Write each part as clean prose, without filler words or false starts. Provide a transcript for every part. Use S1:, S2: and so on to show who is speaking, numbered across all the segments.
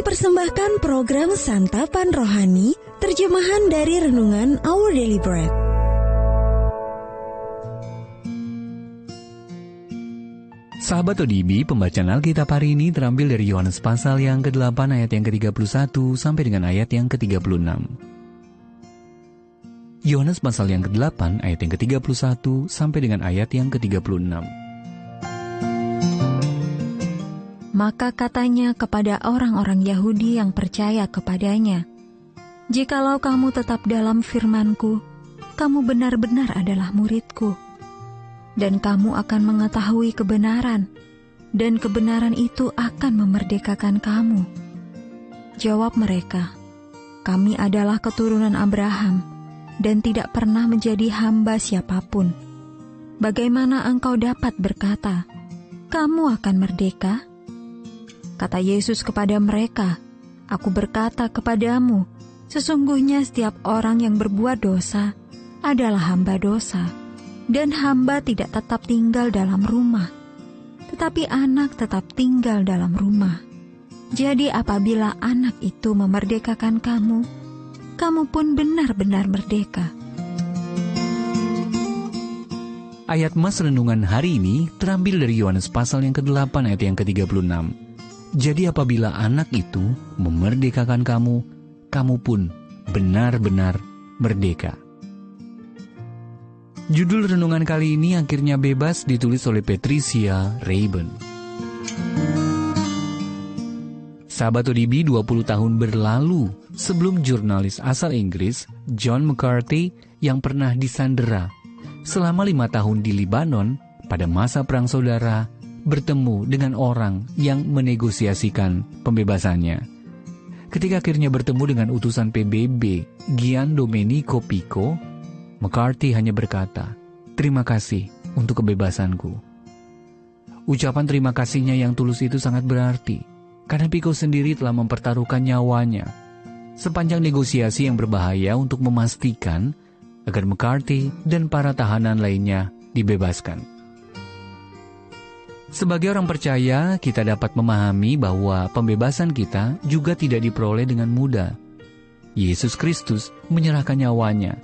S1: persembahkan program Santapan Rohani, terjemahan dari Renungan Our Daily Bread.
S2: Sahabat ODB, pembacaan Alkitab hari ini terambil dari Yohanes pasal yang ke-8 ayat yang ke-31 sampai dengan ayat yang ke-36. Yohanes pasal yang ke-8 ayat yang ke-31 sampai dengan ayat yang ke-36.
S3: Maka katanya kepada orang-orang Yahudi yang percaya kepadanya, "Jikalau kamu tetap dalam firman-Ku, kamu benar-benar adalah murid-Ku. Dan kamu akan mengetahui kebenaran, dan kebenaran itu akan memerdekakan kamu." Jawab mereka, "Kami adalah keturunan Abraham, dan tidak pernah menjadi hamba siapapun. Bagaimana engkau dapat berkata, 'Kamu akan merdeka?' Kata Yesus kepada mereka, "Aku berkata kepadamu, sesungguhnya setiap orang yang berbuat dosa adalah hamba dosa, dan hamba tidak tetap tinggal dalam rumah, tetapi anak tetap tinggal dalam rumah. Jadi apabila anak itu memerdekakan kamu, kamu pun benar-benar merdeka."
S2: Ayat Mas Renungan hari ini terambil dari Yohanes pasal yang ke-8 ayat yang ke-36. Jadi apabila anak itu memerdekakan kamu, kamu pun benar-benar merdeka. Judul renungan kali ini Akhirnya Bebas ditulis oleh Patricia Rayburn. Sahabat ODB, 20 tahun berlalu sebelum jurnalis asal Inggris John McCarthy yang pernah disandera selama 5 tahun di Libanon pada masa Perang Saudara bertemu dengan orang yang menegosiasikan pembebasannya. Ketika akhirnya bertemu dengan utusan PBB Gian Domenico Pico, McCarthy hanya berkata, "Terima kasih untuk kebebasanku." Ucapan terima kasihnya yang tulus itu sangat berarti, karena Pico sendiri telah mempertaruhkan nyawanya sepanjang negosiasi yang berbahaya untuk memastikan agar McCarthy dan para tahanan lainnya dibebaskan. Sebagai orang percaya, kita dapat memahami bahwa pembebasan kita juga tidak diperoleh dengan mudah. Yesus Kristus menyerahkan nyawanya,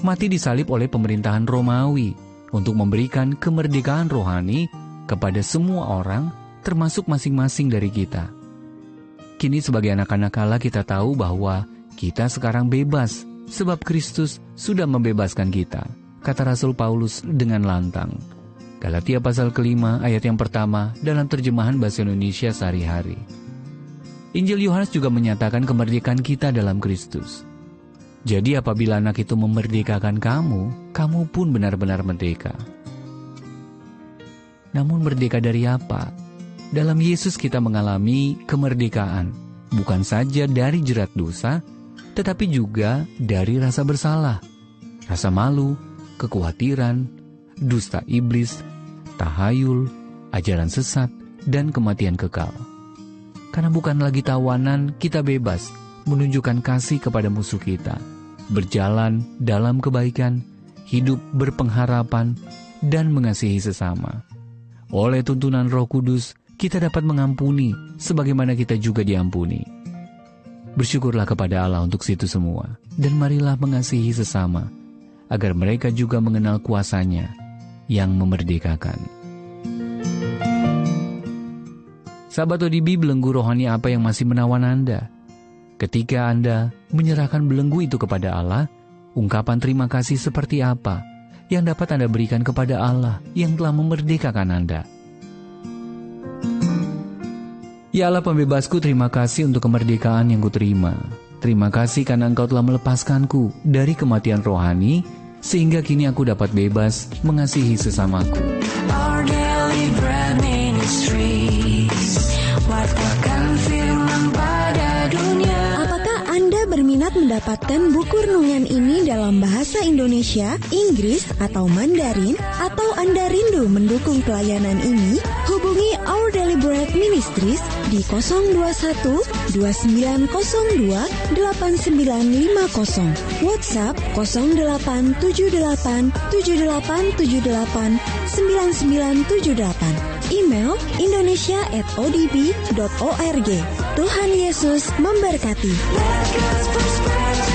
S2: mati disalib oleh pemerintahan Romawi untuk memberikan kemerdekaan rohani kepada semua orang, termasuk masing-masing dari kita. Kini sebagai anak-anak Allah kita tahu bahwa kita sekarang bebas sebab Kristus sudah membebaskan kita, kata Rasul Paulus dengan lantang. Galatia pasal ke-5 ayat yang pertama dalam terjemahan bahasa Indonesia sehari-hari. Injil Yohanes juga menyatakan kemerdekaan kita dalam Kristus. Jadi apabila anak itu memerdekakan kamu, kamu pun benar-benar merdeka. Namun merdeka dari apa? Dalam Yesus kita mengalami kemerdekaan, bukan saja dari jerat dosa, tetapi juga dari rasa bersalah, rasa malu, kekhawatiran, dusta iblis, tahayul, ajaran sesat, dan kematian kekal. Karena bukan lagi tawanan, kita bebas menunjukkan kasih kepada musuh kita, berjalan dalam kebaikan, hidup berpengharapan, dan mengasihi sesama. Oleh tuntunan Roh Kudus, kita dapat mengampuni sebagaimana kita juga diampuni. Bersyukurlah kepada Allah untuk situ semua, dan marilah mengasihi sesama, agar mereka juga mengenal kuasa-Nya yang memerdekakan. Sahabat ODB, belenggu rohani apa yang masih menawan Anda? Ketika Anda menyerahkan belenggu itu kepada Allah, ungkapan terima kasih seperti apa yang dapat Anda berikan kepada Allah yang telah memerdekakan Anda? Ya Allah pembebasku, terima kasih untuk kemerdekaan yang kuterima. Terima kasih karena Engkau telah melepaskanku dari kematian rohani, sehingga kini aku dapat bebas mengasihi sesamaku.
S4: Our Daily Bread Ministries, wartakan firman pada dunia.
S1: Apakah Anda berminat mendapatkan buku renungan ini dalam bahasa Indonesia, Inggris, atau Mandarin? Atau Anda rindu mendukung pelayanan ini? Hubungi Our Daily Bread Ministries di 021 2902 8950, WhatsApp 0878 7878 9978, Email indonesia@odb.org. Tuhan Yesus memberkati.
S4: Let God's prosperity